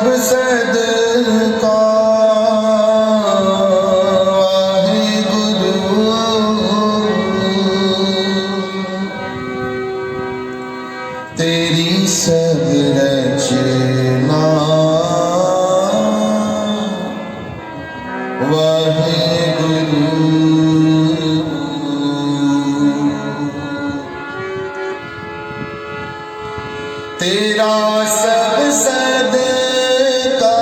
सब सदका तेरी सब रचना वाहेगुरु। तेरा सब सदका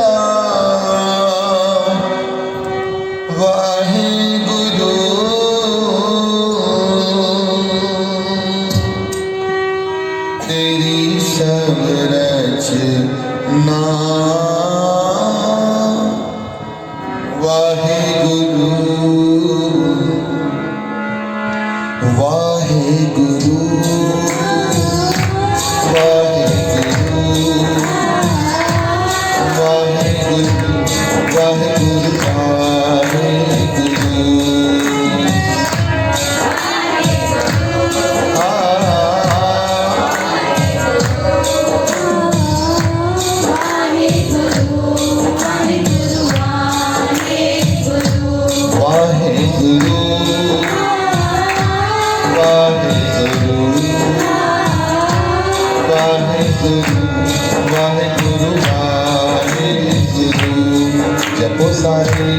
वाहेगुरु। तेरी सब रचना वाहेगुरु वाहेगुरु वाहेगुरु वाहेगुरु वाहेगुरु वाहेगुरु वाहेगुरु जपो सारे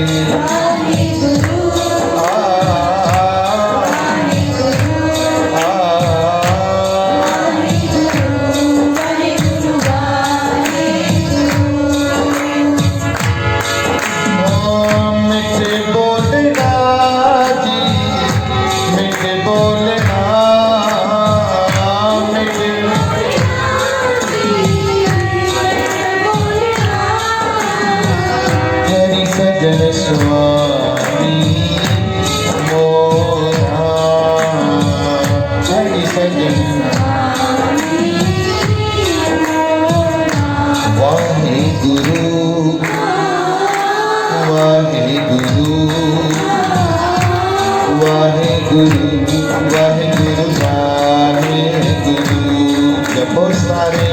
मिठे बोलना जी मिठे बोलना सजन स्वामी मोरा हरि सजन वाहेगुरु वाहेगुरु वाहेगुरु वाहेगुरु वाहेगुरु जपो सारे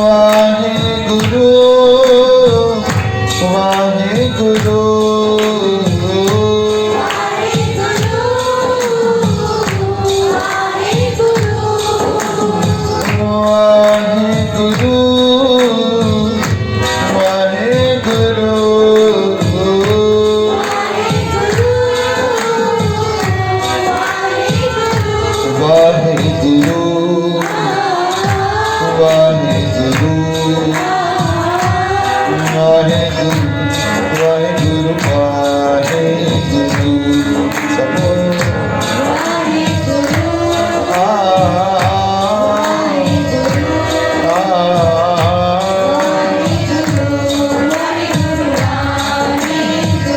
वाहेगुरु वाहेगुरु वाहेगुरु वाहेगुरु वाहेगुरु वाहेगुरु वाहेगुरु सबो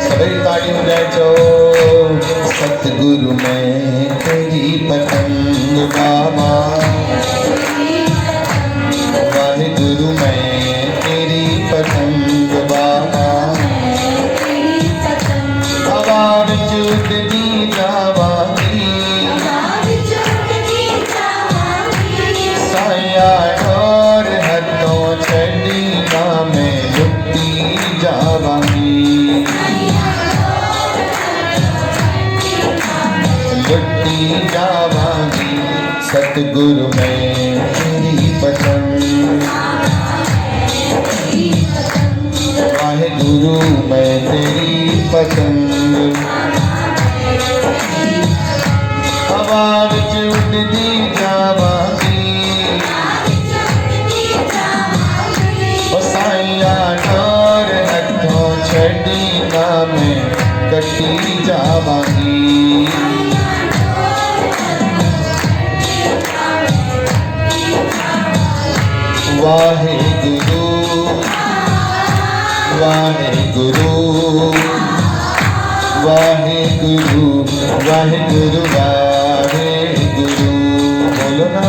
सभी ताली बजाए जो सतगुरु मैं तेरी पतंग बाबा वाहेगुरु मैं तेरी पतंग बाबा आवाज चुटदी जावागी साया और हथों छड़ी ना मैं लुटी जावागी लुटी जावागी सतगुरु मैं तेरी पतंग वाहेगुरु मैं तेरी पतंग हवा विच उड़दी जावागी ओ साईया डोर हथों छड़ी ना मैं कटी जावागी वाहेगुरु वाहेगुरु वाहेगुरु वाहेगुरु वाहेगुरु बोलो ना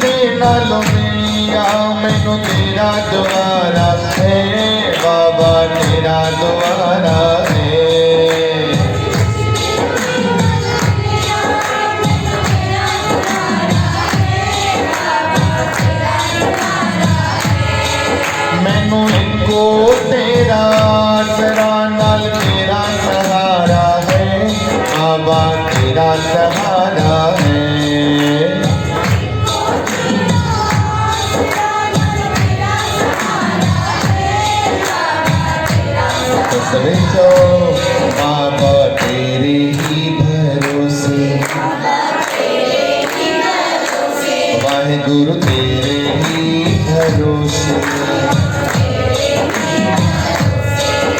दे नालों मिलिया मैनू तेरा द्वारा है बाबा तेरा द्वारा है मैनू इको तेरा आसरा नाल तेरा सहारा है बाबा तेरा सहारा है समझो बाबा तेरे ही भरोसे वाहेगुरु तेरे ही भरोसे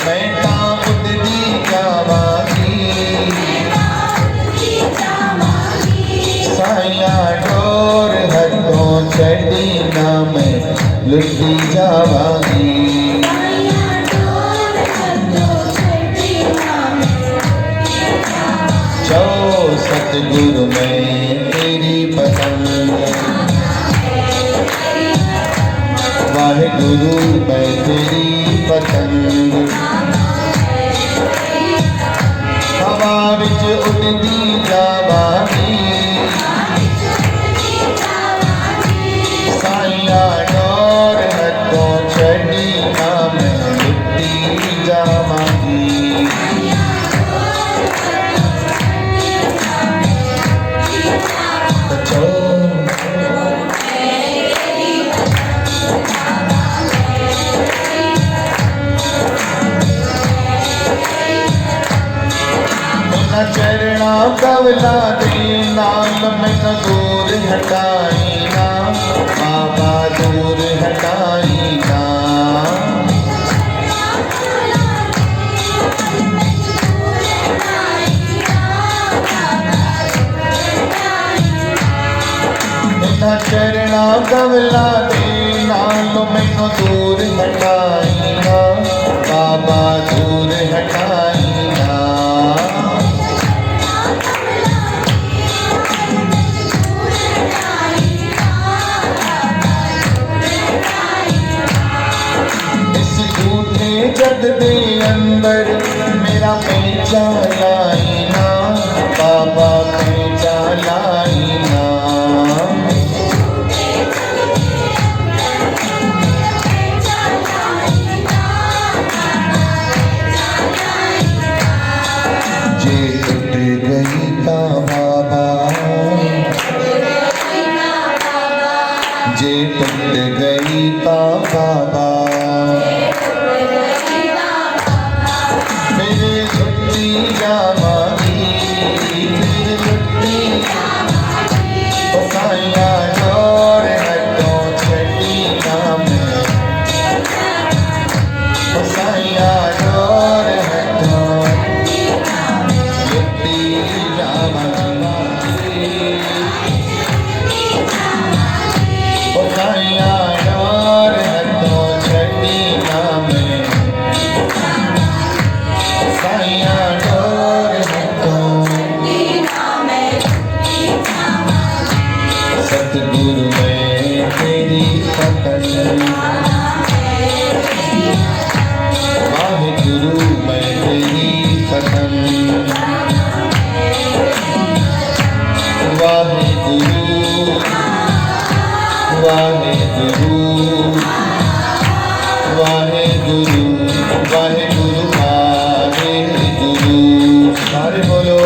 मैं उठदी जावांगी साया डोर हथों चढ़ी ना मैं लुटी जावांगी सतगुरु मैं तेरी पसंद वाहेगुरु मैं तेरी पसंद हवा विच उड़दी जावांगी साइया डोर हथों चढ़ी ना मैं लुटी जावांगी चरणा कवला दे नाल मैनू दूर हटाई ना बाबा दूर हटाई ना चरणा कवला दे नाल मैनू दूर हटाई ना बाबा दूर हटाई ना जग दे अंदर मेरा पेचा लाई ना बाबा पेचा लाई ना जे टूट गई ता बाबा जे टूट गई ता बाबा सतगुरु मैं तेरी पसंद वाहेगुरु मैं तेरी पसंद वाहेगुरु वाहेगुरु वाहेगुरु वाहेगुरु वाहेगुरु सारे बोलो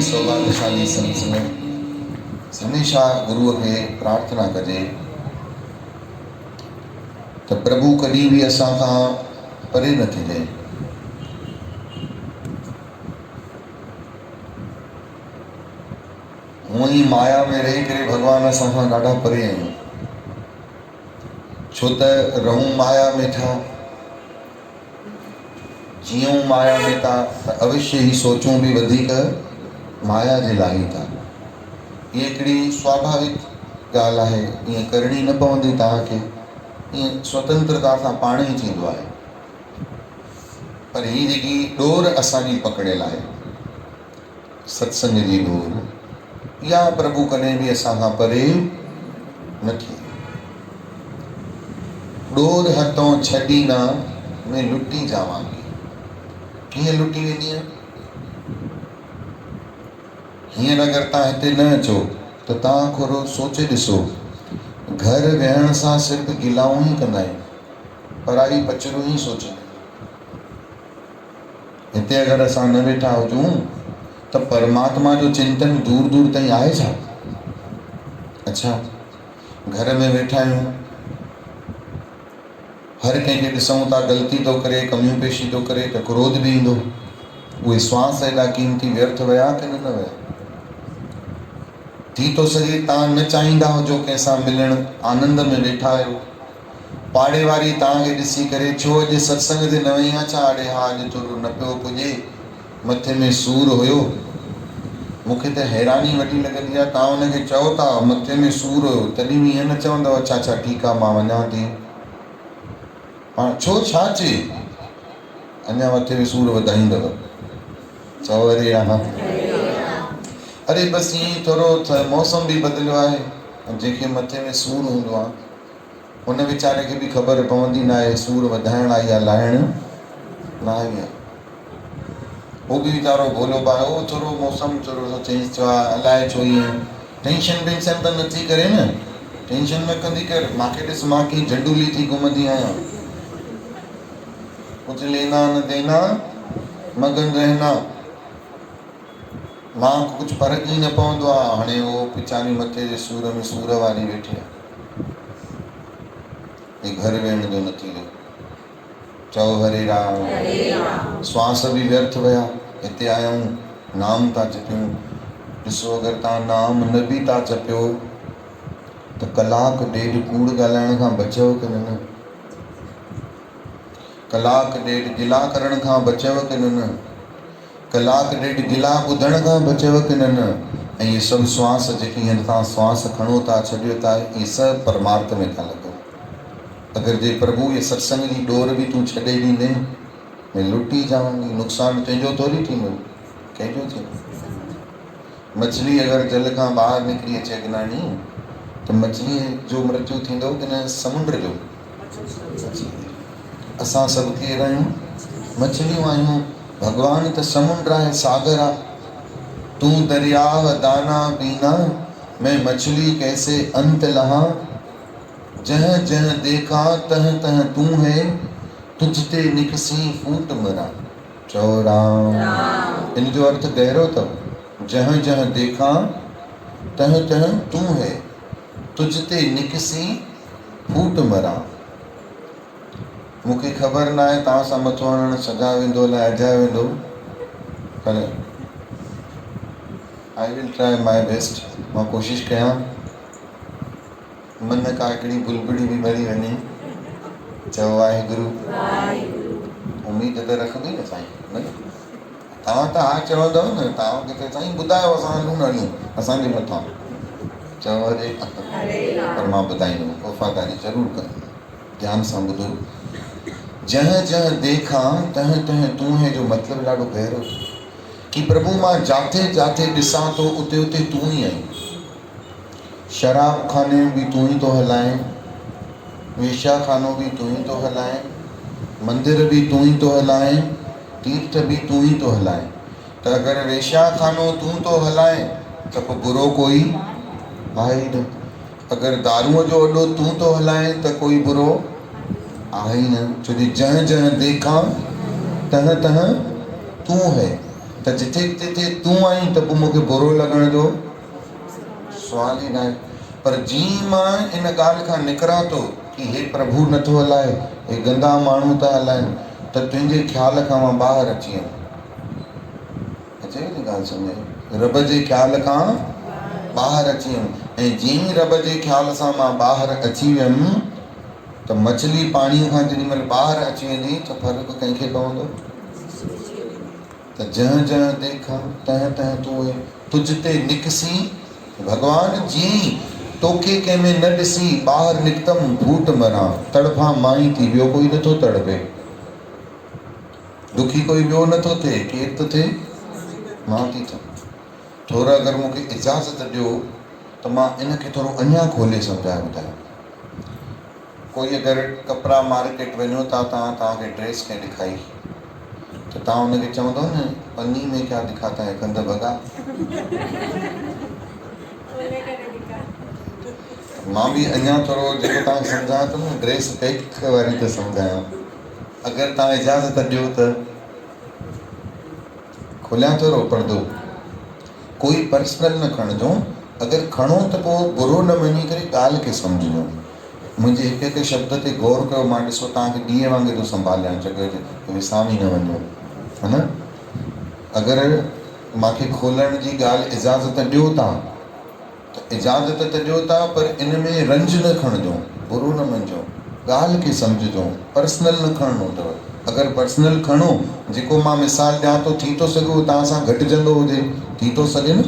सौभाग्यशाली संत समय हमेशा गुरुअ खे प्रार्थना कजे त प्रभु कॾहिं बि असां खां परे न थिजे। हूअं ई माया में रही करे भगवान असां खां ॾाढा परे आहियूं, छो त रहूं माया में था, जीऊं माया में था त अवश्य ही सोचूं भी वधीक माया जे लाइ ई था। ये हिकिड़ी स्वाभाविक ॻाल्हि आहे, ईअं करणी न पवंदी तव्हांखे, ईअं स्वतंत्रता सां पाण ई थींदो आहे। पर ही जेकी डोर असांजी पकड़ियल आहे, सत्संग जी डोर, इहा प्रभु कॾहिं बि असां खां परे न थिए। डोर हथों छॾी न में लुटी जावांगी। कीअं लुटी वेंदी आहे? हींअर अगरि तव्हां हिते न अचो त तव्हां थोरो सोचे ॾिसो, घर वेहण सां सिर्फ़ु गिलाऊं ई कंदा आहियूं, पराई पचरूं ई सोचंदा आहियूं। हिते अगरि असां न वेठा हुजूं त परमात्मा जो चिंतन दूर दूर ताईं आहे छा? अच्छा, घर में वेठा आहियूं, हर कंहिंखे ॾिसूं था ग़लती थो करे, कमियूं पेशी थो करे त क्रोध बि ईंदो। उहे श्वास एॾा क़ीमती व्यर्थ विया कि न विया? थी थो सघे तव्हां न चाहींदा हुजो कंहिंसां मिलण, आनंद में वेठा आहियो, पाड़े वारी तव्हांखे ॾिसी करे छो अॼु सत्संग ते न वई आहे छा? अड़े हा, अॼु थोरो न पियो पुॼे, मथे में सूरु हुयो। मूंखे त हैरानी वॾी लॻंदी आहे, तव्हां हुनखे चओ था मथे में सूरु हुयो, तॾहिं बि ईअं न चवंदव अच्छा अच्छा ठीकु आहे मां वञा थी। पाण छो छा चए, अञा मथे में सूरु वधाईंदव। चओ अरे हा, अरे बसि ईअं ई थोरो मौसम बि बदिलियो आहे, जंहिंखे मथे में सूरु हूंदो आहे हुन वीचारे खे बि ख़बर पवंदी न आहे सूरु वधाइण आई आहे, लाहिण न आई आहे। उहो बि वीचारो भोलो भालो, उहो थोरो मौसम थोरो चेंज थियो आहे, अलाए छो ईअं। टेंशन वेंशन त नथी करे न, टेंशन न कंदी कर। मूंखे ॾिस, मां कीअं झंडूली थी घुमंदी आहियां, कुझु लेना न देना मगन रहना, मां कुझु फ़र्क़ु ई न पवंदो आहे। हाणे उहो पिचानी मथे जे सूर में सूर वारी वेठी आहे, हे घर वेहण जो नतीजो। चओ हरे राम। श्वास बि व्यर्थ विया, हिते आयूं नाम था जपियूं। ॾिसो, अगरि तव्हां नाम न बि था जपियो त कलाक ॾेढ कूड़ ॻाल्हाइण खां बचो कि न? कलाक ॾेढ गिला करण खां बचव कि न? कलाक ॾेढ गिला ॿुधण खां बचव कि न? ऐं इहे सभु श्वास जेकी आहिनि, तव्हां श्वास खणो था, छॾियो था, इहे सभु परमार्थ में था लॻो। अगरि जे प्रभु इहे सत्संग जी डोर बि तूं छॾे ॾींदे में लुटी जावांगी। नुक़सानु तुंहिंजो थोरी थींदो, कंहिंजो थींदो। मछली अगरि जल खां ॿाहिरि निकिरी अचे अगनाणी त मछलीअ जो मृत्यु थींदो कि न समुंड जो? असां सभु केरु आहियूं? मछलियूं आहियूं। भगवान त समुंड आहे, सागर आहे। तूं दरियाव दाना बीना, मैं मछली कैसे अंत लहा। जह जह देखा तह तह तू है, तुझते निकसी फूट मरा। चओ राम। इन जो अर्थ गहरो अथव। जह जह देखा तह तह तू है, तुझते निकसी फूट मरा। मूंखे ख़बर न आहे तव्हां सां मथो हणणु सजा वेंदो अलाए अजाए वेंदो, पर I will try my best. मां कोशिशि कयां मन का हिकिड़ी बुलबुड़ी बि मरी वञे। चओ वाहेगुरु। उमेद त रखंदी न साईं, न? तव्हां त हा चवंदव न, तव्हां किथे साईं ॿुधायो असां हलूं न हलूं असांजे मथां। चओ अरे, पर मां ॿुधाईंदुमि, वफ़ादारी ज़रूरु कंदुमि। ध्यान सां ॿुधो। जह जह देखा तह तह तू है जो मतिलबु ॾाढो गहरो कि प्रभु मां जाथे जाथे ॾिसां थो उते उते तूं ई आहीं। शराब खाने बि तूं ई थो हलाएं, वेश्या खानो बि तूं ई थो हलाएं, मंदिर बि तूं ई थो हलाएं, तीर्थ बि तूं ई थो हलाएं। त अगरि वेश्या खानो तूं थो हलाएं त पोइ बुरो कोई आहे ई न। अगरि दारूअ जो अॾो तूं थो हलाएं त कोई बुरो आहे ई न। छो जो जह जह देखा तह तह तूं है, त जिथे जिथे तूं आहीं त पोइ मूंखे बुरो लॻण जो सुवाल ई न आहे। पर जीअं मां इन ॻाल्हि खां निकिरां थो कि हे प्रभु नथो हलाए, हे गंदा माण्हू था हलाइनि, त तुंहिंजे ख़्याल खां मां ॿाहिरि अची वियुमि। अचे थी ॻाल्हि सम्झ? रब जे ख़्याल खां ॿाहिरि अची वियुमि। ऐं जीअं ई रब जे ख़्याल सां मां ॿाहिरि अची वियुमि त मछली पाणीअ खां जेॾी महिल ॿाहिरि अची वेंदी त फ़र्क़ु कंहिंखे पवंदो? त जह जह देखा तह तह तूं तुझ ते निकसी। भॻवानु जीअं ई तोखे कंहिंमें न ॾिसी ॿाहिरि निकितमि फूट मरां, तड़फा मां ई थी, ॿियो कोई नथो तड़पे, दुखी कोई ॿियो नथो थिए, केरु थो थिए? मां थी थियां। थोरा अगरि मूंखे इजाज़त ॾियो त मां इनखे थोरो अञा खोले सम्झाए ॿुधायां। कोई अगरि कपिड़ा मार्केट वञो था, तव्हांखे ड्रेस कंहिं ॾेखारी त तव्हां हुनखे चवंदव न पन्नी में क्या दिखाता है, कंध भॻा। मां बि अञा थोरो जेको तव्हांखे सम्झायां थो न ड्रेस पैक वारी त सम्झायां। अगरि तव्हां इजाज़त ॾियो त खोलियां थोरो पर्दो। कोई पर्सनल न खणिजो, अगरि खणो त पोइ बुरो न मञी करे ॻाल्हि खे सम्झिजो। मुंहिंजे हिकु हिकु शब्द ते गौर कयो। मां ॾिसो तव्हांखे ॾींहं वांगुरु थो संभालियां, चकर विसामी न वञो, है न। अगरि मूंखे खोलण जी ॻाल्हि इजाज़त ॾियो था त इजाज़त त ॾियो था, पर इन में रंज न खणिजो, बुरो न मञिजो, ॻाल्हि खे सम्झिजो। पर्सनल न खणणो अथव। अगरि पर्सनल खणो, जेको मां मिसाल ॾियां थो, थी थो सघे उहो तव्हां सां घटिजंदो हुजे, थी थो सघे न।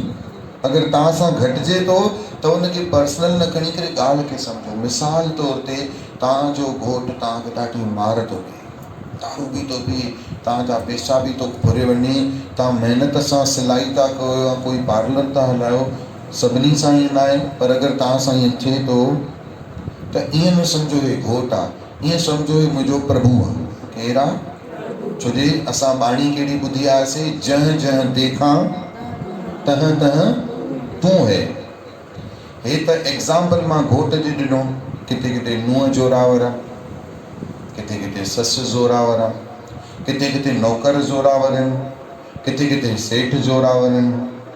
अगरि तव्हां सां घटिजे थो त उनखे पर्सनल न खणी करे ॻाल्हि खे सम्झो। मिसाल तौर ते तव्हांजो घोटु तव्हांखे ॾाढी मार थो ॾिए, दारू बि थो पीए, तव्हांजा पैसा बि थो फुरे वञे, तव्हां महिनत सां सिलाई था कयो या कोई पार्लर था हलायो, सभिनी सां ईअं न आहे, पर अगरि तव्हां सां ईअं थिए थो त ईअं न सम्झो हे घोटु आहे, ईअं सम्झो हे मुंहिंजो प्रभु आहे। केरु आहे? छो जे असां बाणी कहिड़ी ॿुधी आयासीं, जह जह देखा तह तह तूं है। हे त एग्ज़ाम्पल मां घोट जी ॾिनो, किथे किथे नुंहुं जोरावर आहे, किथे किथे ससु ज़ोरावर आहे, किथे किथे नौकर ज़ोरावर आहिनि, किथे किथे सेठ ज़ोरावर आहिनि,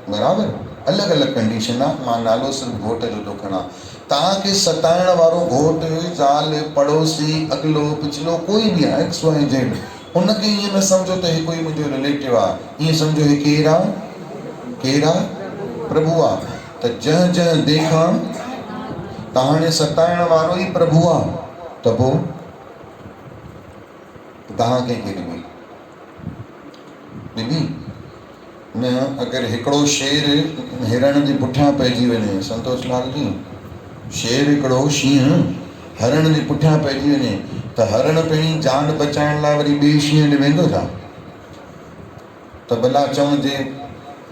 बराबरि अलॻि अलॻि कंडीशन आहे। मां नालो सिर्फ़ु घोट जो थो खणां। तव्हांखे सताइण वारो घोटु, ज़ाल, पड़ोसी, अॻिलो पिछलो कोई बि आहे, एक्स वाई ज़ेड, उनखे ईअं न सम्झो त हे कोई मुंहिंजो रिलेटिव आहे, ईअं सम्झो हे केरु आहे? केरु आहे? प्रभु आहे। त जह जह देखा, त हाणे सताइण वारो ई प्रभु आहे, त पोइ तव्हां कंहिंखे ॾिबी ॾिबी न। अगरि हिकिड़ो शेर हिरण जे पुठियां पइजी वञे, संतोष लाल जी, शेर हिकिड़ो शींहुं हरण जे पुठियां पइजी वञे त हरण पहिरीं जान बचाइण लाइ वरी ॿिए शींहं ॾे वेंदो छा? त भला चवजे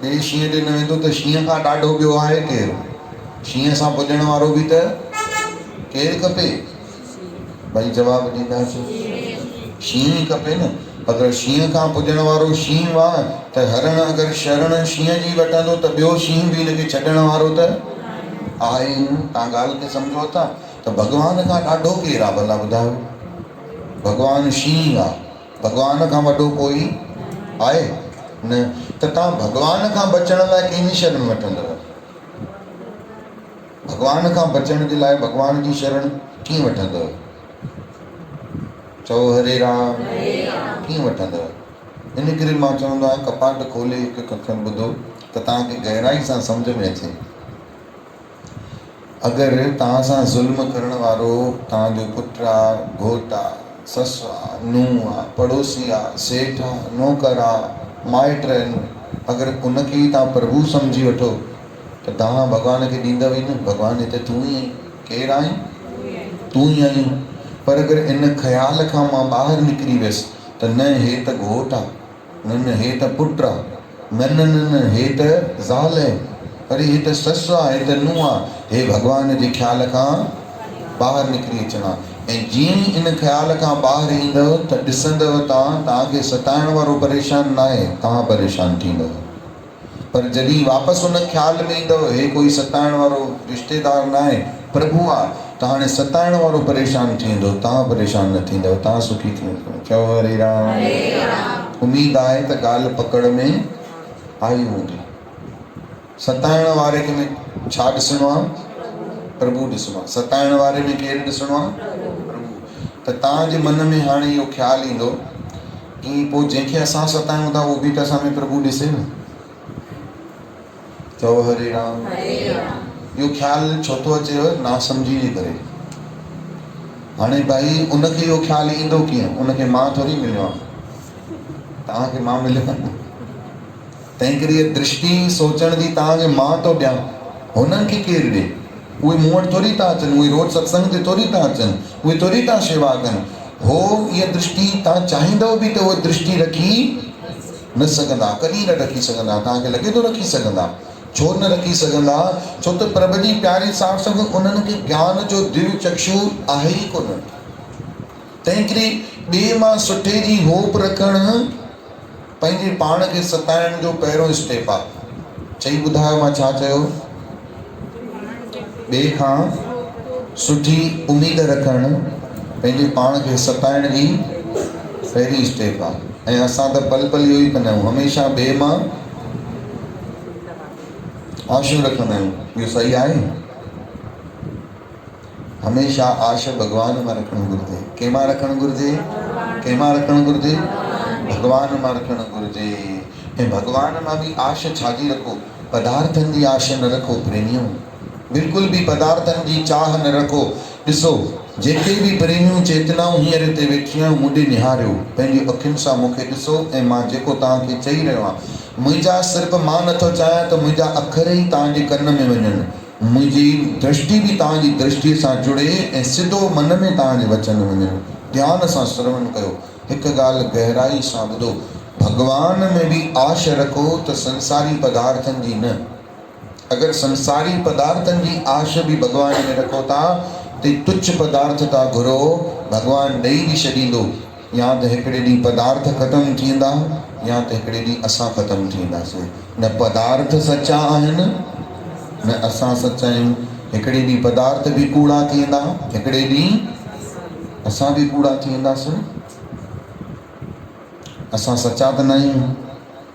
ॿिए शींहं ॾे न वेंदो त शींहं खां ॾाढो ॿियो आहे केरु? शींहं सां पुॼण वारो बि त केरु खपे? भई जवाबु ॾींदासीं, शींहं ई खपे न। अगरि शींहं खां पुॼण वारो शींहं आहे त हरण अगरि शरण शींहं जी वठंदो त ॿियो शींहं बि हिनखे छॾण वारो त आहे ई न। तव्हां ॻाल्हि खे सम्झो था? त भॻवान खां ॾाढो केरु आहे भला ॿुधायो? भॻवानु शींहं आहे, भॻवान खां वॾो कोई आहे न। त तव्हां भॻवान खां बचण लाइ कंहिंजी शरण वठंदव? भॻवान खां बचण जे लाइ भॻवान जी शरण कीअं वठंदव? चओ हरे राम। कीअं वठंदव? इन करे मां चवंदो आहियां कपाट खोले हिकु कखण ॿुधो त तव्हांखे गहराई सां सम्झ में अचे। अगरि तव्हां सां ज़ुल्म करण वारो तव्हांजो पुटु आहे, घोटु आहे, ससु आहे, नुंहुं आहे, पड़ोसी आहे, सेठ आहे, नौकर आहे, माइट आहिनि, अगरि उनखे ई तव्हां प्रभु सम्झी वठो त तव्हां भॻवान खे ॾींदव ई न। भॻवानु हिते तूं ई आहीं, केरु आहीं? तूं ई आहीं। पर अगरि इन ख़्याल खां मां ॿाहिरि निकिरी वियुसि त न हे त घोटु आहे, न न हे त पुटु आहे, न न न न हे त ज़ाल आहे, अरे हे त ससु आहे, हे त नुंहुं आहे, हे भॻवान जे ख़्याल खां ॿाहिरि निकिरी अचणा। ऐं जीअं ई इन ख़्याल खां ॿाहिरि ईंदव त ॾिसंदव तव्हांखे सताइण वारो परेशान न आहे, तव्हां परेशान थींदव। पर जॾहिं वापसि उन ख़्याल में ईंदव हे कोई सताइण वारो रिश्तेदार न आहे, प्रभु आहे, त हाणे सताइण वारो परेशान थी वेंदो, तव्हां परेशान न थींदव, तव्हां सुखी थी वेंदव। चओ हरे राम। उमेद आहे त ॻाल्हि पकड़ में आई हूंदी। सताइण वारे खे छा ॾिसणो आहे? प्रभु ॾिसणो आहे। सताइण वारे में केरु ॾिसणो आहे? प्रभु। त तव्हांजे मन में हाणे इहो ख़्यालु ईंदो कि पोइ जंहिंखे असां सतायूं था उहो बि त असां में प्रभु ॾिसे न। चओ हरे राम। इहो ख़्यालु छो थो अचेव? ना सम्झी जे करे। हाणे भाई उनखे इहो ख़्यालु ईंदो कीअं? उनखे मां थोरी मिलियो आहे, तव्हांखे मां मिलियो आहे। तंहिं करे इहा दृष्टि सोचण जी तव्हांखे मां थो ॾियां, हुननि खे केरु ॾे? उहे मूं वटि थोरी था अचनि, उहे रोज़ सत्संग ते थोरी था अचनि, उहे थोरी था शेवा कनि। हो इहा दृष्टि तव्हां चाहींदव बि त उहा दृष्टि रखी न सघंदा, कॾहिं न रखी सघंदा। तव्हांखे लॻे थो रखी सघंदा? छो न रखी सघंदा? छो त प्रभु जी प्यारी साठ संगत उन्हनि खे ज्ञान जो दिव्य चक्षु आहे ई कोन। तंहिं करे ॿिए मां सुठे जी होप रखणु पंहिंजे पाण खे सताइण जो पहिरियों स्टेप आहे। चई ॿुधायो मां छा चयो? ॿिए खां सुठी उमेद रखणु पंहिंजे पाण खे सताइण जी पहिरीं स्टेप आहे। ऐं असां त पल पल इहो ई कंदा आहियूं, हमेशह ॿिए मां आशूं रखंदा आहियूं। इहो सही आहे? हमेशह आश भॻवान मां रखणु घुरिजे। कंहिंमां रखणु घुरिजे? कंहिंमां रखणु घुरिजे? भॻवान मां रखणु घुरिजे। ऐं भॻवान मां बि आश छाजी रखो? पदार्थनि जी आश न रखो प्रेमियो, बिल्कुलु बि पदार्थनि जी चाह न रखो। ॾिसो, जेके बि प्रेमियूं चेतनाऊं हींअर हिते वेठियूं आहियूं, मूंॾे निहारियो, पंहिंजी अखियुनि सां मूंखे ॾिसो। ऐं मां जेको तव्हांखे चई रहियो आहियां, मुंहिंजा सिर्फ़ु मां नथो चाहियां त मुंहिंजा अखर ई तव्हांजे कन में वञनि, मुंहिंजी दृष्टि बि तव्हांजी दृष्टिअ सां जुड़े ऐं सिधो मन में तव्हांजे वचन वञनि। ध्यान सां श्रवण कयो, हिकु ॻाल्हि गहराई सां ॿुधो। भॻवान में बि आश रखो त संसारी पदार्थनि जी न। अगरि संसारी पदार्थनि जी आश बि भॻवान में रखो था त तुच्छ पदार्थ था घुरो, भॻवानु ॾेई बि छॾींदो। या त हिकिड़े ॾींहुं पदार्थ ख़तमु थींदा, या त हिकिड़े ॾींहुं असां ख़तमु थींदासीं। न पदार्थ सचा आहिनि न असां सचा आहियूं। हिकिड़े ॾींहुं पदार्थ बि कूड़ा थींदा, हिकिड़े ॾींहुं असां बि कूड़ा थी वेंदासीं। असां सचा त न आहियूं।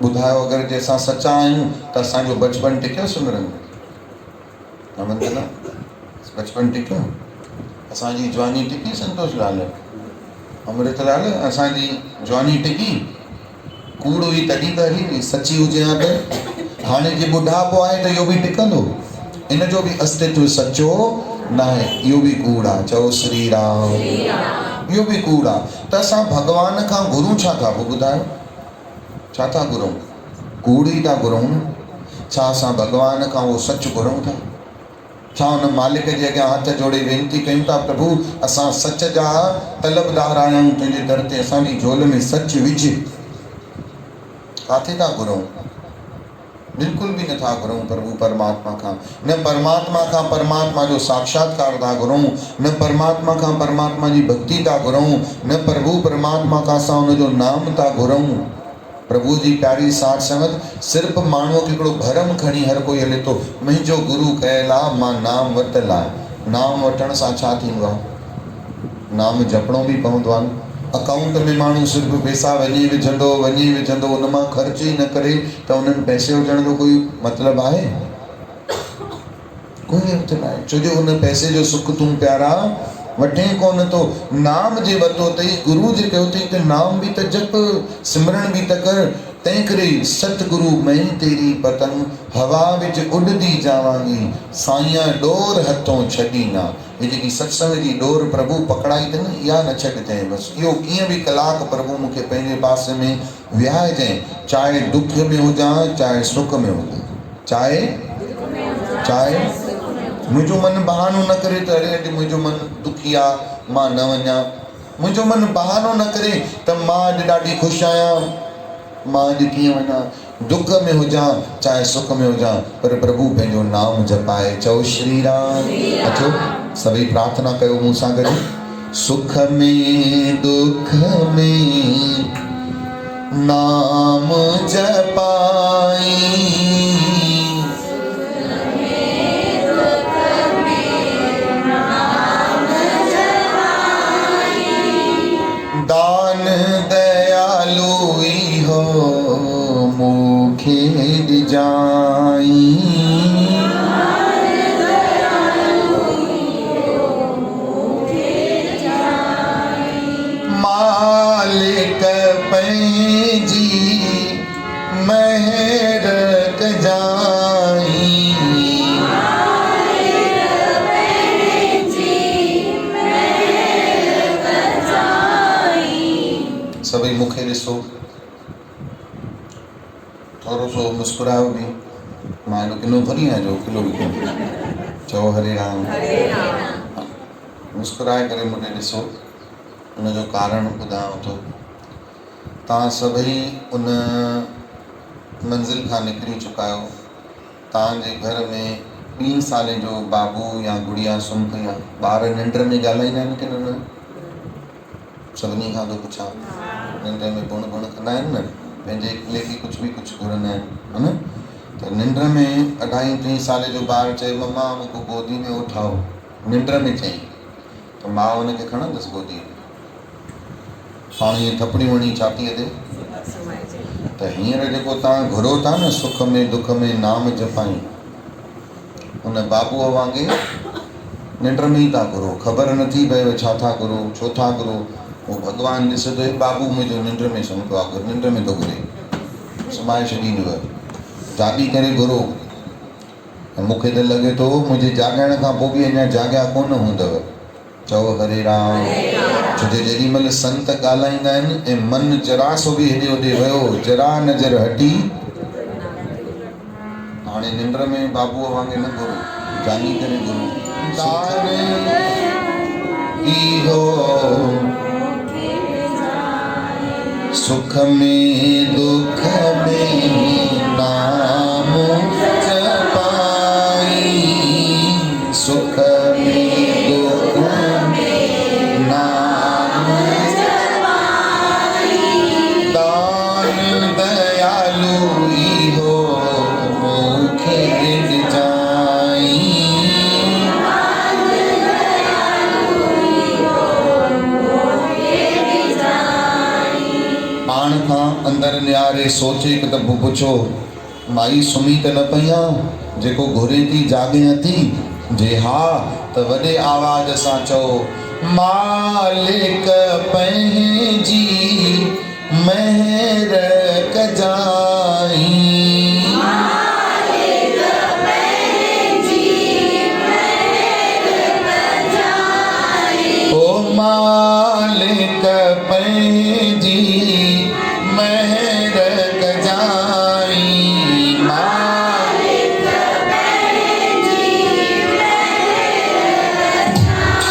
ॿुधायो, अगरि जे असां सचा आहियूं त असांजो बचपन टिकियो सिमरन? बचपन टिकियो? असांजी जवानी टिकी संतोष लाल, अमृत लाल? असांजी जवानी टिकी? कूड़ हुई तॾहिं त हली हुई, सची हुजे हा त। हाणे जे ॿुढापो आहे त इहो बि टिकंदो? इन जो बि अस्तित्व सचो न आहे, इहो बि कूड़ आहे। चओ श्री राम। इहो बि कूड़ आहे। त असां भॻवान खां घुरूं छा था? पोइ ॿुधायो, छा था घुरूं? कूड़ ई था घुरूं। छा असां भॻवान खां उहो सच घुरूं था? छा हुन मालिक जे अॻियां हथ जोड़े वेनती कयूं था, प्रभु असां सच जा तलबदार आहियूं, तुंहिंजे दर ते असांजी झोल में सच विझ? किथे था घुरूं? बिल्कुलु बि नथा घुरूं प्रभु परमात्मा खां। न परमात्मा खां परमात्मा जो साक्षात्कार था घुरूं, न परमात्मा खां परमात्मा जी भक्ति था घुरूं, न प्रभु परमात्मा खां असां हुनजो नाम था घुरूं। प्रभु जी प्यारी साठ संगत सिर्फ़ु माण्हूअ खे हिकिड़ो भरम खणी हर कोई हले थो, मुंहिंजो गुरु कयल आहे, मां नाम वरितल आहे। नाम वठण सां छा थींदो आहे? नाम जपणो बि पवंदो आहे। अकाउंट में माण्हू सिर्फ़ु पैसा वञी विझंदो, उन मां ख़र्च ई न करे त उन्हनि पैसे हुजण जो कोई मतिलबु आहे? कोई अर्थ न आहे। छो जो उन पैसे जो सुख तूं प्यारा वठे कोन थो। नाम जे वरितो अथई, गुरू जे कयो अथई त नाम बि त जप, सिमरन बि त कर। तंहिं करे सतगुरु मैं तेरी पतंग हवा विच उॾंदी जावांगी, साईं डोर हथों छॾी ना। ये जेकी सत्संग जी डोर प्रभु पकड़ाई अथई, इहा न छॾिजांइ बसि। इहो कीअं बि कलाक प्रभु मूंखे पंहिंजे पासे में विहाइजांइ, चाहे दुख में हुजां चाहे सुख में हुजां, चाहे मुंहिंजो मन बहानो न करे त अरे अॼु मुंहिंजो मन दुखी आहे मां न वञा। मुंहिंजो मन बहानो न करे त मां अॼु ॾाढी ख़ुशि आहियां, मां अॼु कीअं वञा। दुख में हुजां चाहे सुख में हुजां, पर प्रभु पंहिंजो नाम जपाए। चओ श्री राम। अचो सभई प्रार्थना कयो मूं सां गॾु। सुख में दुख में नाम जपाई, दान दयालु हो मुखे दिजाई, सभई मूंखे ॾिसो, थोरो सो मुस्कुरायो बि। मां हेॾो किलो थोरी आहियां जो किलो बि किलो। चओ हरे राम। मुस्कुराए करे मूंखे ॾिसो, उनजो कारण ॿुधायांव थो। तव्हां सभई उन मंज़िल खां निकिरी चुका आहियो। तव्हांजे घर में 2 साले जो बाबू या गुड़िया सुम्ही पई आहे। ॿार निंड में ॻाल्हाईंदा आहिनि की न? सभिनी खां थो पुछां, निंड में बुण बुण कंदा आहिनि न? पंहिंजे लेखी कुझु बि कुझु घुरंदा आहिनि, है न? त निंड में 2.5-3 साले जो ॿारु चए मम्मा मूंखे गोदी में उठाओ, निंड में चई, त मां हुनखे खणंदसि गोदी में? पाण ईअं थपड़ियूं हणी छातीअ ते। त हींअर जेको तव्हां घुरो था न, सुख में दुख में नाम जपाई, उन बाबूअ वांगुरु निंड में ई था घुरो। ख़बर नथी पए छा था घुरो, छो था घुरो। वो भॻवानु ॾिसंदो बाबू मुंहिंजो निंड में सुम्हियो आहे, निंड में थो घुरे, सुम्हाए छॾींदव। जाॻी करे घुरो। ऐं मूंखे त लॻे थो मुंहिंजे जाॻण खां पोइ बि अञा जाॻिया कोन हूंदव। चओ हरे राम। छो जो जेॾी महिल संत ॻाल्हाईंदा आहिनि ऐं मन जरा सो बि हेॾे होॾे वियो, जरा नज़र हटी, हाणे निंड में बाबूअ वांगुरु न घुरो, जाॻी करे घुरो। सुख में दुख में नाम जपाई, सुख में दुख में नाम जपाई, दान दयालु इहो मुखे ॾिजाई, पाण खां अंदरि निहारे सोचे हिकु दफ़ो पुछो, माई सुम्ही त न पई आहे? जेको घुरे थी जाॻे थी? जे हा त वॾे आवाज़ सां चओ, मालिक पंहिंजी महर कजाई, ओ मालिक पंहिंजी महर कजाई, मालिक पंहिंजी महर कजाई,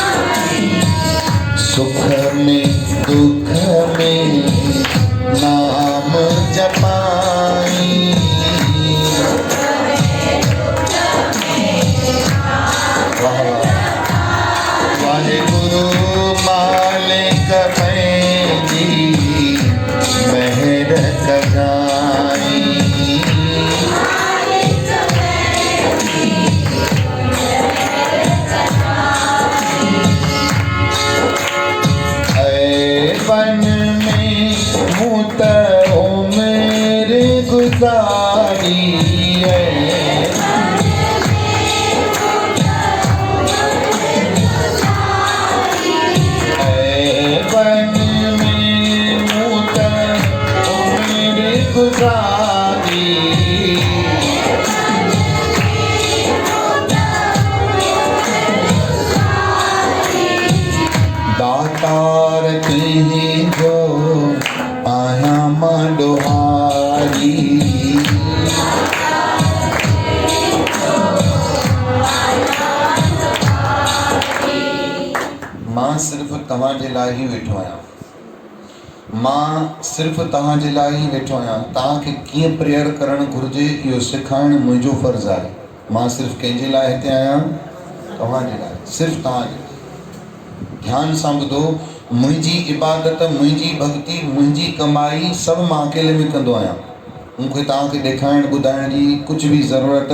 सुख में दुख में नाम जपाई, वाहेगुरु मालिक पंहिंजी महर कजाई, बन में मूं त उमिर गुज़ारी है, बन में मूं त उमिर गुज़ारी, दातार तुंहिंजो आहियां मां ॾोहारी, मां सिर्फ़ु तव्हांजे लाइ ई वेठो आहियां, मां सिर्फ़ु तव्हांजे लाइ ई वेठो आहियां। तव्हांखे कीअं प्रेयर करणु घुरिजे इहो सेखारणु मुंहिंजो फ़र्ज़ु आहे। मां सिर्फ़ु कंहिंजे लाइ हिते आहियां? तव्हांजे लाइ, सिर्फ़ु तव्हांजे लाइ। ध्यान सां ॿुधो, मुंहिंजी इबादत, मुंहिंजी भक्ति, मुंहिंजी कमाई सभु मां अकेले में कंदो आहियां। मूंखे तव्हांखे ॾेखारण ॿुधाइण जी कुझु बि ज़रूरत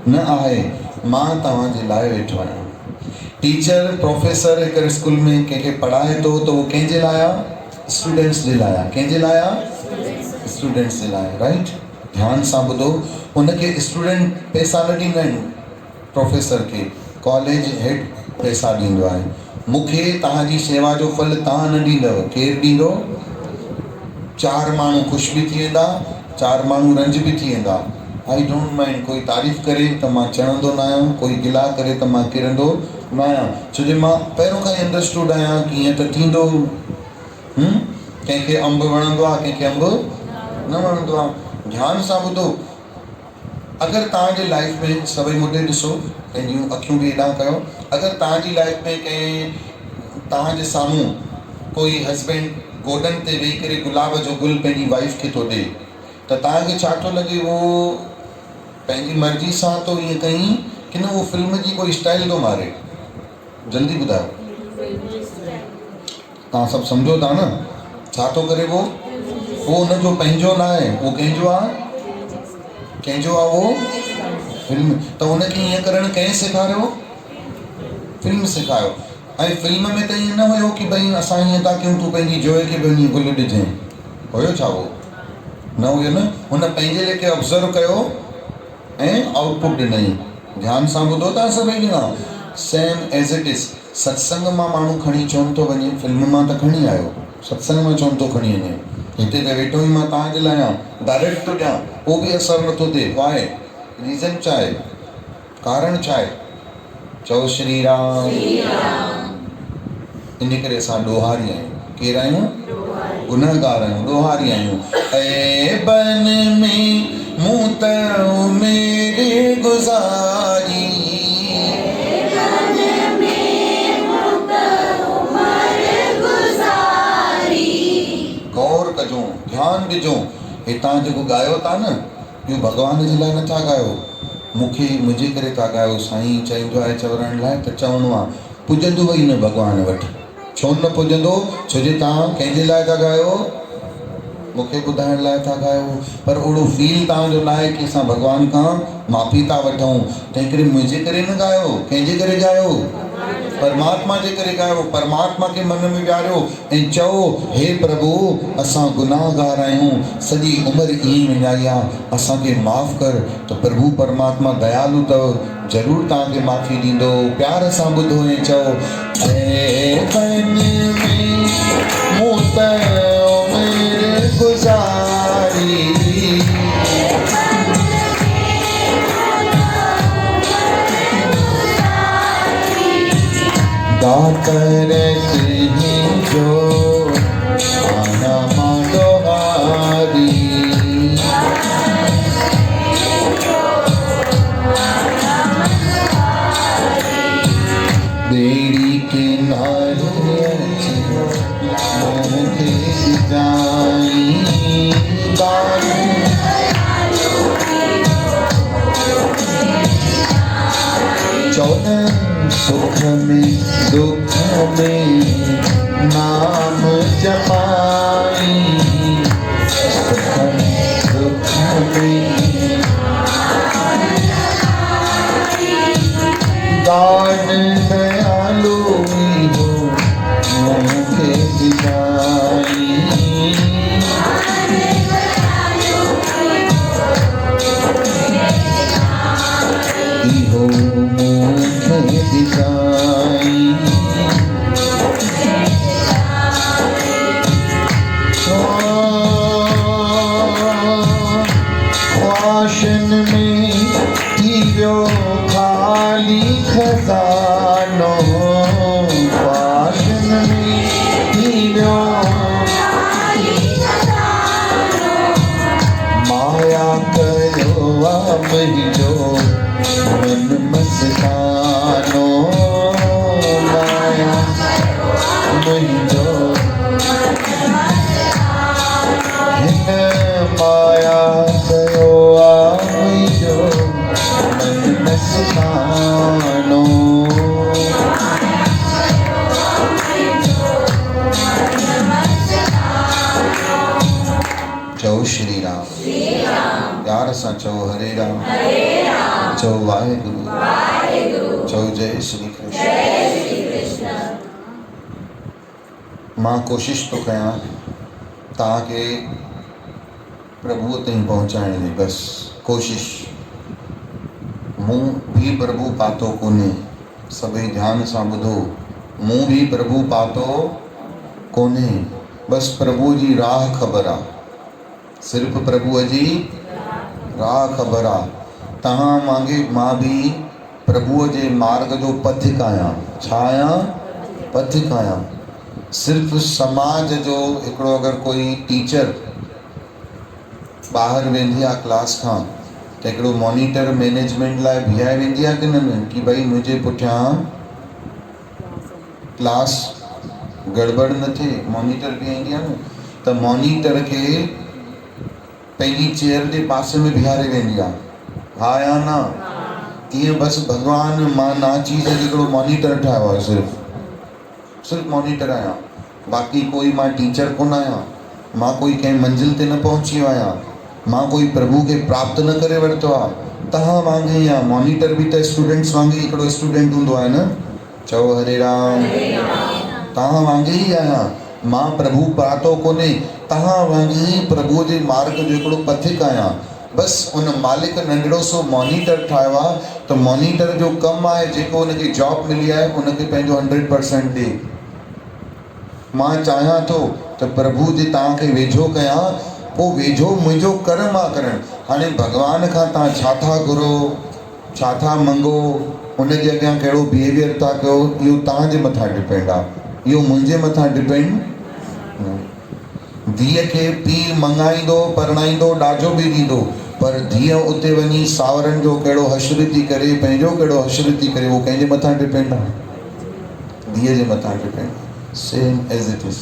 न आहे। मां तव्हांजे लाइ वेठो आहियां। टीचर प्रोफेसर हिकु स्कूल में कंहिंखे पढ़ाए थो त उहो कंहिंजे लाइ आहे? स्टूडेंट्स जे लाइ आहे। कंहिंजे लाइ आहे? स्टूडेंट्स जे लाइ, राइट। ध्यान सां ॿुधो, उनखे स्टूडेंट पैसा न ॾींदा आहिनि, प्रोफेसर खे कॉलेज हेड पैसा ॾींदो आहे। मूंखे तव्हांजी शेवा जो फल तव्हां न ॾींदव, केरु ॾींदो? 4 माण्हू ख़ुशि बि थी वेंदा, 4 माण्हू रंज बि थी वेंदा। आई डोंट माइंड, कोई तारीफ़ करे त मां चवंदो न आहियां, कोई गिला करे त मां किरंदो न आहियां, छो जो मां पहिरों खां ई अंडरस्टूड आहियां कि ईअं त थींदो। कंहिंखे अंब वणंदो आहे, कंहिंखे अंब न वणंदो आहे। ध्यान सां ॿुधो, अगरि तव्हांजे लाइफ में सभई मुद्दे ॾिसो, पंहिंजियूं अखियूं बि हेॾां कयो, अगरि तव्हांजी लाइफ में कंहिं तव्हांजे साम्हूं कोई हस्बैंड गोॾनि ते वेही करे गुलाब जो गुल पंहिंजी वाइफ खे थो ॾिए, त तव्हांखे छा थो लॻे, उहो पंहिंजी मर्ज़ी सां तो ईअं कई कि न उहो फिल्म जी कोई स्टाइल थो मारे? जल्दी ॿुधायो, तव्हां सभु सम्झो था न छा थो करे? वो हुनजो पंहिंजो न आहे, उहो कंहिंजो आहे, कंहिंजो आहे उहो फिल्म। त हुनखे ईअं करणु कंहिं सेखारियो? फिल्म सेखारियो। ऐं फिल्म में त ईअं न हुयो कि भई असां ईअं था कयूं, तूं पंहिंजी जोइ खे बि वञी गुल ॾिजांइ, हुयो छा उहो? न हुयो न। हुन पंहिंजे लेखे ऑब्ज़र्व कयो ऐं आउटपुट ॾिनई। ध्यान सां ॿुधो था सभई ॼणा, सेम एज़ इट इज़। सत्संग मां माण्हू खणी चवनि थो वञे, फिल्म मां त खणी आयो, सत्संग मां चवनि थो खणी वञे, हिते त वेठो ई मां तव्हांजे लाइ आहियां, डायरेक्ट थो ॾियां, पोइ बि असरु नथो थिए। वाहे? रीज़न छा आहे, कारण छा आहे? चओ श्री राम। इन करे असां ॾोहारी आहियूं। केरु आहियूं? गुनहगार आहियूं, ॾोहारी आहियूं। ऐं बन में मूं त मेरे गुज़ारी, गौर कजो, ध्यानु ॾिजो। हितां जेको ॻायो था न, इहो भॻवान जे लाइ नथा ॻायो, मूंखे मुंहिंजे करे था ॻायो। साईं चवंदो आहे चवण लाइ त चवणो आहे, पुॼंदो ई न भॻवान वटि। छो न पुॼंदो? छो जे तव्हां कंहिंजे लाइ था ॻायो? मूंखे ॿुधाइण लाइ था ॻायो। पर ओड़ो फील तव्हांजो न आहे कि असां भॻवान खां माफ़ी था वठूं। तंहिं करे मुंहिंजे करे न ॻायो, कंहिंजे करे ॻायो? परमात्मा जे करे ॻायो। परमात्मा खे मन में विहारियो ऐं चओ, हे प्रभु, असां गुनाहगार आहियूं, सॼी उमिरि ईअं विञाई आहे, असांखे माफ़ कर। त प्रभु परमात्मा दयालु अथव, ज़रूरु तव्हांखे माफ़ी ॾींदो। प्यार सां ॿुधो ऐं चओ, ऐं बन में मूं त मेरे गुज़ारी, दातर कहीं जो आना माडोहारी, बेड़ी किनारे मुझे जाई, चौदह सुख में दुख में नाम जपाई, सुख दुख में दान दयालु हो मुझे दिखाई, हो मुझे दिखाई। वाशन में थी वियो खाली खज़ानो, वाशन में थी वियो माया कयो मुंहिंजो मन मस्तानो, माया मुंहिंजो हिन माया कयो मुंहिंजो मन मस्तानो। चओ श्री राम। प्यार सां चओ हरे राम। चओ वाहेगुरु। चओ जय श्री कृष्ण। मां कोशिशि थो कयां तव्हांखे प्रभुअ ताईं पहुचाइण जी, बसि कोशिशि। मूं बि प्रभु पातो कोन्हे, सभई ध्यान सां ॿुधो, मूं बि प्रभु पातो कोन्हे, बसि प्रभुअ जी राह ख़बर आहे, सिर्फ़ु प्रभुअ जी राह ख़बर आहे। तव्हां मांगे मां बि प्रभुअ जे मार्ग जो पथिक आहियां। छा आहियां? पथिक आहियां। सिर्फ़ समाज जो हिकिड़ो अगरि कोई टीचर ॿाहिरि वेंदी आहे क्लास खां त हिकिड़ो मॉनिटर मैनेजमेंट लाइ बीहाए वेंदी आहे कि न कि भई मुंहिंजे पुठियां क्लास गड़बड़ न थिए। मॉनिटर बीहाईंदी आहे न, त मॉनिटर खे पंहिंजी चेयर जे पासे में बीहारे वेंदी आहे, हा या न? तीअं बसि भॻवानु मां ना चीज़ हिकिड़ो मॉनिटर ठाहियो आहे, सिर्फ़ु मॉनिटर आहियां, बाक़ी कोई मां टीचर कोन आहियां, मां कोई कंहिं मंज़िल ते न पहुची वियो आहियां, मां कोई प्रभु खे प्राप्त न करे वरितो आहे। तव्हां वांगुरु ई आहे, मॉनिटर बि त स्टूडेंट्स वांगुरु हिकिड़ो स्टूडेंट हूंदो आहे न। चओ हरे राम। तव्हां वांगुरु ई आहियां, मां प्रभु पातो कोन्हे, तव्हां वांगुरु ई प्रभु जे मार्ग जो हिकिड़ो पथिक आहियां। बसि उन मालिक नंढड़ो सो मॉनिटर ठाहियो आहे, त मॉनिटर जो कमु आहे जेको उनखे जॉब मिली आहे उनखे पंहिंजो 100% ॾे। मां चाहियां थो त प्रभु जे तव्हांखे वेझो कयां, पोइ वेझो मुंहिंजो कर्म आहे करणु। हाणे भॻवान खां तव्हां छा था घुरो, छा था मंगो, उनजे अॻियां कहिड़ो बिहेवियर था कयो, इहो तव्हांजे मथां डिपेंड आहे, इहो मुंहिंजे मथां डिपेंड न। धीअ खे पीउ मंगाईंदो परणाईंदो ॾाजो बि ॾींदो, पर धीअ उते वञी सावरनि जो कहिड़ो हश्र थी करे, पंहिंजो कहिड़ो हश्र थी करे, उहो कंहिंजे मथां डिपेंड आहे, धीअ जे मथां डिपेंड आहे। Same as it is.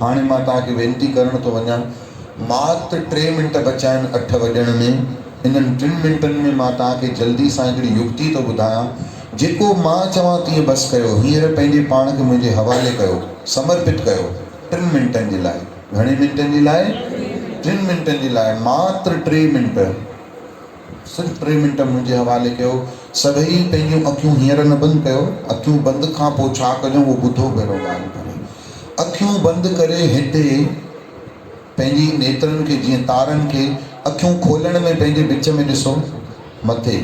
हाणे मां तव्हांखे वेनिती करणु थो वञा, मात्र 3 मिंट बचा आहिनि 8 वॼण में। इन्हनि 3 मिंटनि में मां तव्हांखे जल्दी सां हिकिड़ी युक्ति थो ॿुधायां, जेको मां चवां तीअं बसि कयो, हींअर पंहिंजे पाण खे मुंहिंजे हवाले कयो, समर्पित कयो 3 मिंटनि जे लाइ। घणे मिंटनि जे लाइ? 3 मिंटनि जे लाइ, मात्र 3 मिंट, सिर्फ़ु 3 मिंट मुंहिंजे हवाले कयो। सभई पंहिंजूं अखियूं हींअर न बंदि कयो, अखियूं बंदि खां पोइ छा कजो उहो ॿुधो पहिरियों ॻाल्हि करे। अखियूं बंदि करे हिते पंहिंजी नेत्रनि खे, जीअं तारनि खे अखियूं खोलण में पंहिंजे विच में ॾिसो, मथे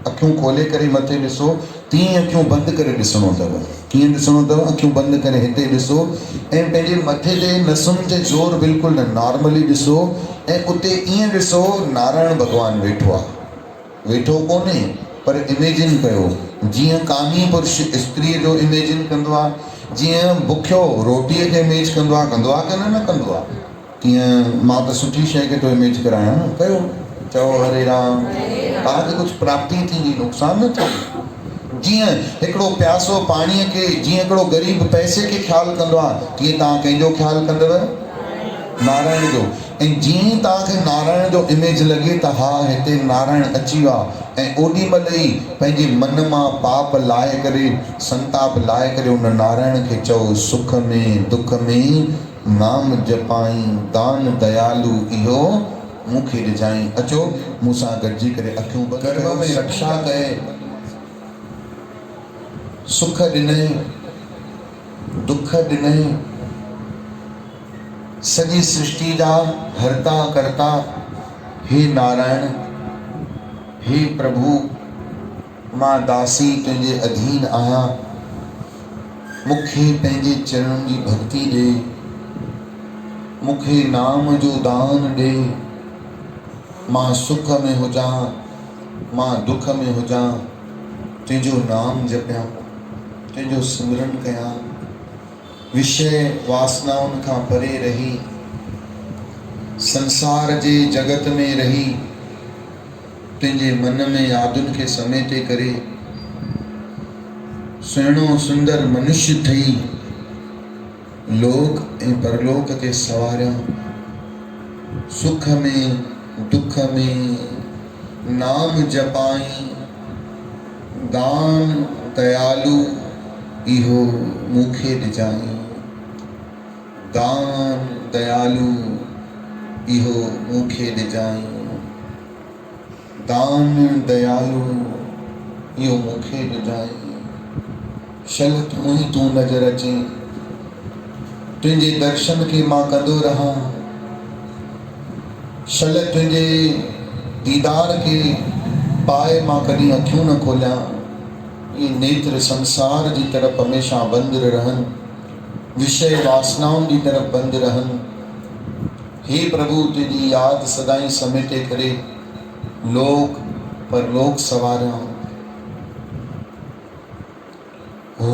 अखियूं खोले करे मथे ॾिसो, तीअं अखियूं बंदि करे ॾिसणो अथव। कीअं ॾिसणो अथव? अखियूं बंदि करे हिते ॾिसो ऐं पंहिंजे मथे ते नसुनि ते ज़ोर बिल्कुलु न, नॉर्मली ॾिसो ऐं उते ईअं ॾिसो नारायण भॻवानु वेठो आहे। वेठो कोन्हे पर इमेजिन कयो, जीअं कामी पुरुष स्त्रीअ जो इमेजिन कंदो आहे, जीअं बुखियो रोटीअ खे इमेज कंदो आहे की न कंदो आहे। तीअं मां त सुठी शइ खे थो इमेज करायां, कयो। चओ हरे राम। तव्हांखे कुझु प्राप्ति थींदी, नुक़सान न थींदी। जीअं हिकिड़ो प्यासो पाणीअ खे, जीअं हिकिड़ो ग़रीब पैसे खे ख़्यालु कंदो आहे, तीअं तव्हां कंहिंजो ख़्यालु कंदव? नारायण जो। ऐं जीअं तव्हांखे नारायण जो इमेज लॻे त हा हिते नारायण अची वियो आहे, ऐं ओॾी महिल ई पंहिंजे मन मां पाप लाहे करे, संताप लाहे करे उन नारायण खे चओ, सुख में दुख में नाम जपाई, दान दयालु इहो मूंखे ॾिजाई। अचो मूंसां गॾिजी करे अखियूं बंदि कयो। कर्म में रक्षा कये, सुख ॾिनई दुख ॾिनई, सॼी सृष्टि जा हरता करता, हे नारायण, हे प्रभु, मां दासी तुंहिंजे अधीन आहियां, मूंखे पंहिंजे चरणनि जी भक्ति ॾे, मूंखे नाम जो दान ॾे, मां सुख में हुजां, मां दुख में हुजां, तुंहिंजो नाम जपियां, तुंहिंजो सिमरन कयां, विषय वासनाउनि खां परे रही, संसार जे जगत में रही, तुंहिंजे मन में यादुनि खे समेटे करे सुहिणो सुंदर मनुष्य ठही लोक ऐं परलोक खे सवारियां। सुख में दुख में नाम जपाई, दान दयालु इहो मूंखे ॾिजाई, दान दयालु इहो मूंखे ॾिजाई, दान दयालु इहो मूंखे ॾिजाई। शल तूं ई तूं नज़र अचे, तुंहिंजे दर्शन खे मां कंदो रहां, शल तुंहिंजे दीदार खे पाए मां कॾहिं अखियूं न खोलियां, ये नेत्र संसार जी तरफ़ हमेशा बंदि रहनि, विषय वासनाउनि जी तरफ़ बंदि रहनि। हे प्रभु, तुंहिंजी यादि सदाईं समेटे करे लोक परलोक सवारियां। ओ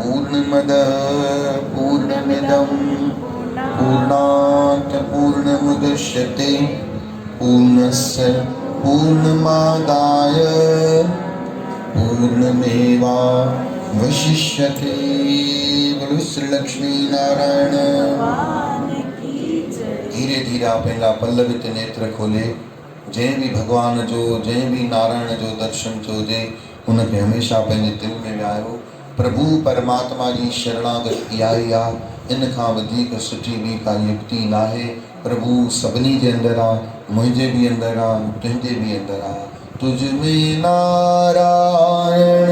पूर्णमदः पूर्णमिदं पूर्णात् पूर्णमुदच्यते पूर्णस्य पूर्णमादाय पूर्णमेवावशिष्यते। बोलो श्री लक्ष्मी नारायण। धीरे धीरे पंहिंजा पल्लवित नेत्र खोले। जंहिं बि भगवान जो जंहिं बि नारायण जो दर्शन चोजे उनखे हमेशा पंहिंजे दिलि में विहारो। प्रभु परमात्मा जी शरणागत इहा ई आहे। इन खां वधीक सुठी ॿी का युक्ति नाहे। प्रभु सभिनी जे अंदरि आहे, मुंहिंजे बि अंदरि आहे, तुंहिंजे बि अंदरि आहे। तुझ में नारायण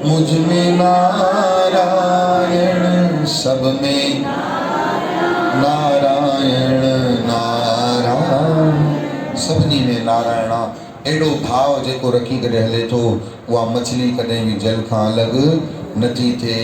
मुझ में नारायण सब में नारायण नारायण सभिनी में नारायण आहे। अहिड़ो भाव जेको रखी करे हले थो उहा मछली कॾहिं बि जल खां अलॻि नथी थिए।